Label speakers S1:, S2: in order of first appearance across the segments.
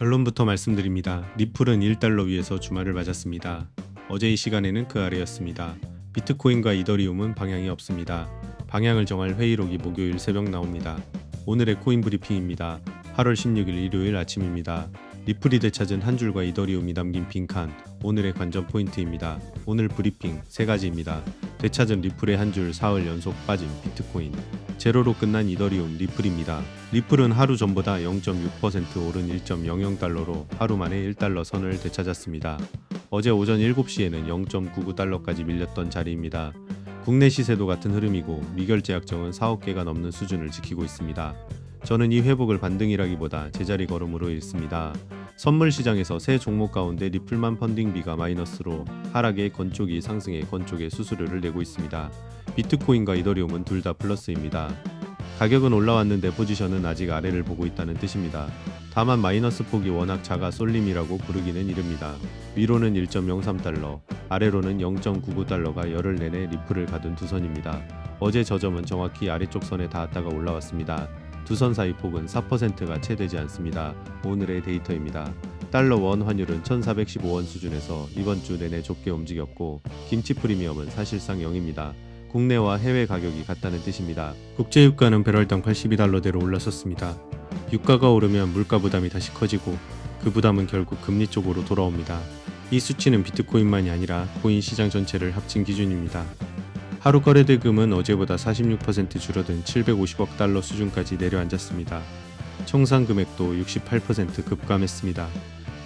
S1: 결론부터 말씀드립니다. 리플은 1달러 위에서 주말을 맞았습니다. 어제 이 시간에는 그 아래였습니다. 비트코인과 이더리움은 방향이 없습니다. 방향을 정할 회의록이 목요일 새벽 나옵니다. 오늘의 코인 브리핑입니다. 8월 16일 일요일 아침입니다. 리플이 되찾은 한 줄과 이더리움이 남긴 빈칸, 오늘의 관전 포인트입니다. 오늘 브리핑 3가지입니다. 되찾은 리플의 한 줄, 사흘 연속 빠진 비트코인, 제로로 끝난 이더리움, 리플입니다. 리플은 하루 전보다 0.6% 오른 1.00달러로 하루 만에 1달러 선을 되찾았습니다. 어제 오전 7시에는 0.99달러까지 밀렸던 자리입니다. 국내 시세도 같은 흐름이고 미결제 약정은 4억 개가 넘는 수준을 지키고 있습니다. 저는 이 회복을 반등이라기보다 제자리 걸음으로 읽습니다. 선물 시장에서 새 종목 가운데 리플만 펀딩비가 마이너스로 하락에 건 쪽이 상승에 건 쪽에 수수료를 내고 있습니다. 비트코인과 이더리움은 둘 다 플러스입니다. 가격은 올라왔는데 포지션은 아직 아래를 보고 있다는 뜻입니다. 다만 마이너스 폭이 워낙 작아 쏠림이라고 부르기는 이릅니다. 위로는 1.03달러, 아래로는 0.99달러가 열흘 내내 리플을 가둔 두 선입니다. 어제 저점은 정확히 아래쪽 선에 닿았다가 올라왔습니다. 두 선 사이 폭은 4%가 채 되지 않습니다. 오늘의 데이터입니다. 달러 원 환율은 1415원 수준에서 이번 주 내내 좁게 움직였고 김치 프리미엄은 사실상 0입니다. 국내와 해외 가격이 같다는 뜻입니다. 국제유가는 배럴당 82달러대로 올랐었습니다. 유가가 오르면 물가 부담이 다시 커지고 그 부담은 결국 금리 쪽으로 돌아옵니다. 이 수치는 비트코인만이 아니라 코인 시장 전체를 합친 기준입니다. 하루 거래대금은 어제보다 46% 줄어든 750억 달러 수준까지 내려앉았습니다. 청산 금액도 68% 급감했습니다.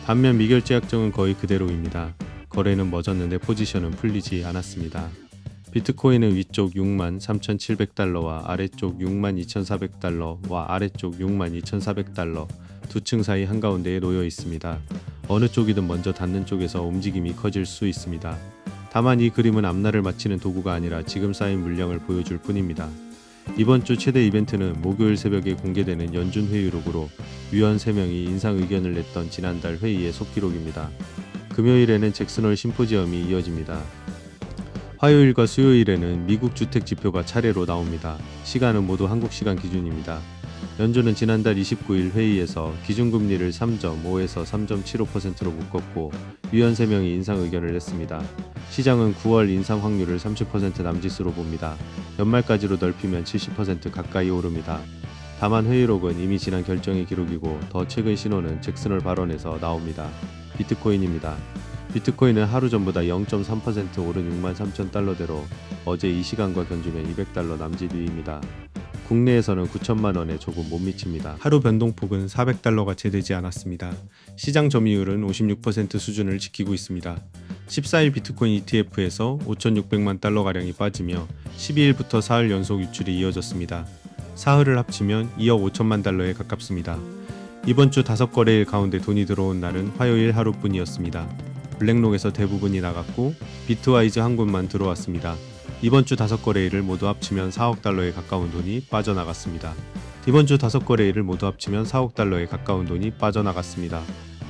S1: 반면 미결제 약정은 거의 그대로입니다. 거래는 멎었는데 포지션은 풀리지 않았습니다. 비트코인은 위쪽 63,700달러와 아래쪽 62,400달러와 아래쪽 62,400달러 두 층 사이 한가운데에 놓여 있습니다. 어느 쪽이든 먼저 닿는 쪽에서 움직임이 커질 수 있습니다. 다만 이 그림은 앞날을 맞히는 도구가 아니라 지금 쌓인 물량을 보여줄 뿐입니다. 이번 주 최대 이벤트는 목요일 새벽에 공개되는 연준 회의록으로 위원 3명이 인상 의견을 냈던 지난달 회의의 속기록입니다. 금요일에는 잭슨홀 심포지엄이 이어집니다. 화요일과 수요일에는 미국 주택 지표가 차례로 나옵니다. 시간은 모두 한국 시간 기준입니다. 연준은 지난달 29일 회의에서 기준금리를 3.5에서 3.75%로 묶었고 위원 3명이 인상 의견을 냈습니다. 시장은 9월 인상 확률을 30% 남짓으로 봅니다. 연말까지로 넓히면 70% 가까이 오릅니다. 다만 회의록은 이미 지난 결정의 기록이고 더 최근 신호는 잭슨홀 발언에서 나옵니다. 비트코인입니다. 비트코인은 하루 전보다 0.3% 오른 63,000달러대로 어제 이 시간과 견주면 200달러 남짓 위입니다. 국내에서는 9천만 원에 조금 못 미칩니다. 하루 변동폭은 400달러가 채 되지 않았습니다. 시장 점유율은 56% 수준을 지키고 있습니다. 14일 비트코인 ETF에서 5,600만 달러가량이 빠지며 12일부터 사흘 연속 유출이 이어졌습니다. 사흘을 합치면 2억 5천만 달러에 가깝습니다. 이번 주 5거래일 가운데 돈이 들어온 날은 화요일 하루뿐이었습니다. 블랙록에서 대부분이 나갔고 비트와이즈 한 곳만 들어왔습니다. 이번 주 5거래일을 모두 합치면 4억 달러에 가까운 돈이 빠져나갔습니다. 이번 주 5거래일을 모두 합치면 4억 달러에 가까운 돈이 빠져나갔습니다.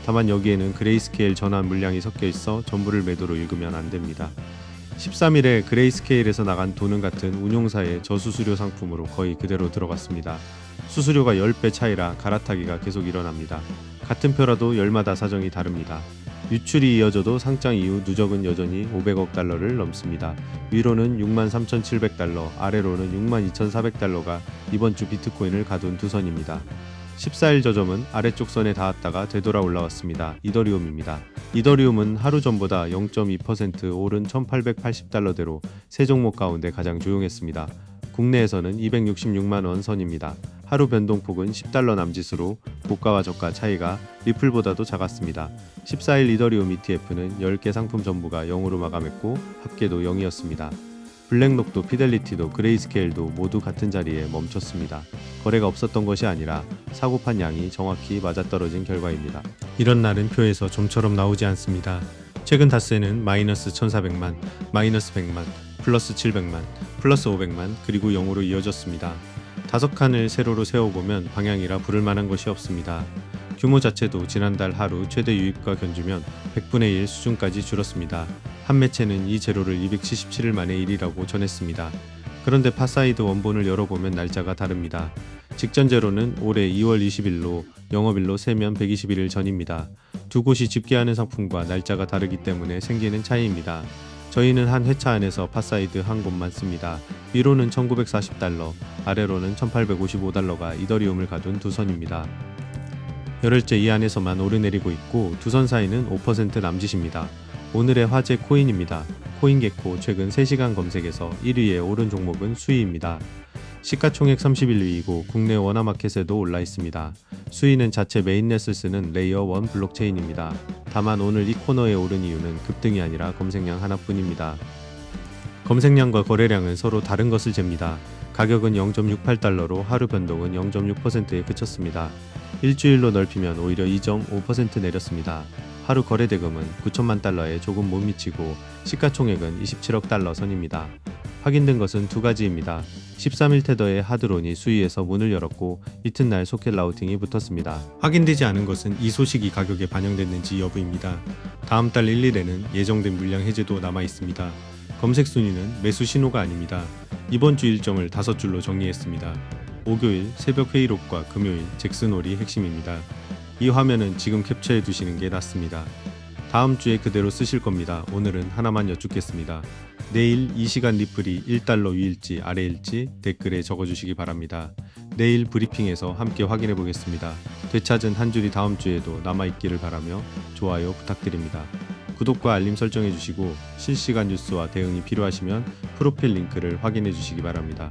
S1: 다만 여기에는 그레이스케일 전환 물량이 섞여 있어 전부를 매도로 읽으면 안 됩니다. 13일에 그레이스케일에서 나간 돈은 같은 운용사의 저수수료 상품으로 거의 그대로 들어갔습니다. 수수료가 10배 차이라 갈아타기가 계속 일어납니다. 같은 표라도 열마다 사정이 다릅니다. 유출이 이어져도 상장 이후 누적은 여전히 500억 달러를 넘습니다. 위로는 63,700달러, 아래로는 62,400달러가 이번 주 비트코인을 가둔 두 선입니다. 14일 저점은 아래쪽 선에 닿았다가 되돌아 올라왔습니다. 이더리움입니다. 이더리움은 하루 전보다 0.2% 오른 1,880달러대로 세 종목 가운데 가장 조용했습니다. 국내에서는 266만 원 선입니다. 하루 변동폭은 10달러 남짓으로 고가와 저가 차이가 리플보다도 작았습니다. 14일 이더리움 ETF는 10개 상품 전부가 0으로 마감했고 합계도 0이었습니다. 블랙록도 피델리티도 그레이스케일도 모두 같은 자리에 멈췄습니다. 거래가 없었던 것이 아니라 사고판 양이 정확히 맞아떨어진 결과입니다. 이런 날은 표에서 좀처럼 나오지 않습니다. 최근 닷새는 마이너스 1,400만, 마이너스 100만, 플러스 700만, 플러스 500만 그리고 0으로 이어졌습니다. 5칸을 세로로 세워보면 방향이라 부를 만한 것이 없습니다. 규모 자체도 지난달 하루 최대 유입과 견주면 100분의 1 수준까지 줄었습니다. 한 매체는 이 제로를 277일 만에 1이라고 전했습니다. 그런데 파사이드 원본을 열어보면 날짜가 다릅니다. 직전제로는 올해 2월 20일로 영업일로 세면 121일 전입니다. 두 곳이 집계하는 상품과 날짜가 다르기 때문에 생기는 차이입니다. 저희는 한 회차 안에서 팟사이드 한 곳만 씁니다. 위로는 1940달러, 아래로는 1855달러가 이더리움을 가둔 두 선입니다. 열흘째 이 안에서만 오르내리고 있고 두 선 사이는 5% 남짓입니다. 오늘의 화제 코인입니다. 코인게코 최근 3시간 검색에서 1위에 오른 종목은 수이입니다. 시가총액 31위이고 국내 원화마켓에도 올라 있습니다. 수이는 자체 메인넷을 쓰는 레이어 1 블록체인입니다. 다만 오늘 이 코너에 오른 이유는 급등이 아니라 검색량 하나뿐입니다. 검색량과 거래량은 서로 다른 것을 잽니다. 가격은 0.68달러로 하루 변동은 0.6%에 그쳤습니다. 일주일로 넓히면 오히려 2.5% 내렸습니다. 하루 거래 대금은 9천만 달러에 조금 못 미치고 시가총액은 27억 달러 선입니다. 확인된 것은 두 가지입니다. 13일 테더의 하드론이 수위에서 문을 열었고 이튿날 소켓 라우팅이 붙었습니다. 확인되지 않은 것은 이 소식이 가격에 반영됐는지 여부입니다. 다음 달 1일에는 예정된 물량 해제도 남아 있습니다. 검색 순위는 매수 신호가 아닙니다. 이번 주 일정을 5줄로 정리했습니다. 목요일 새벽 회의록과 금요일 잭슨홀이 핵심입니다. 이 화면은 지금 캡처해 두시는 게 낫습니다. 다음 주에 그대로 쓰실 겁니다. 오늘은 하나만 여쭙겠습니다. 내일 이 시간 리플이 1달러 위일지 아래일지 댓글에 적어주시기 바랍니다. 내일 브리핑에서 함께 확인해 보겠습니다. 되찾은 한 줄이 다음 주에도 남아있기를 바라며 좋아요 부탁드립니다. 구독과 알림 설정해 주시고 실시간 뉴스와 대응이 필요하시면 프로필 링크를 확인해 주시기 바랍니다.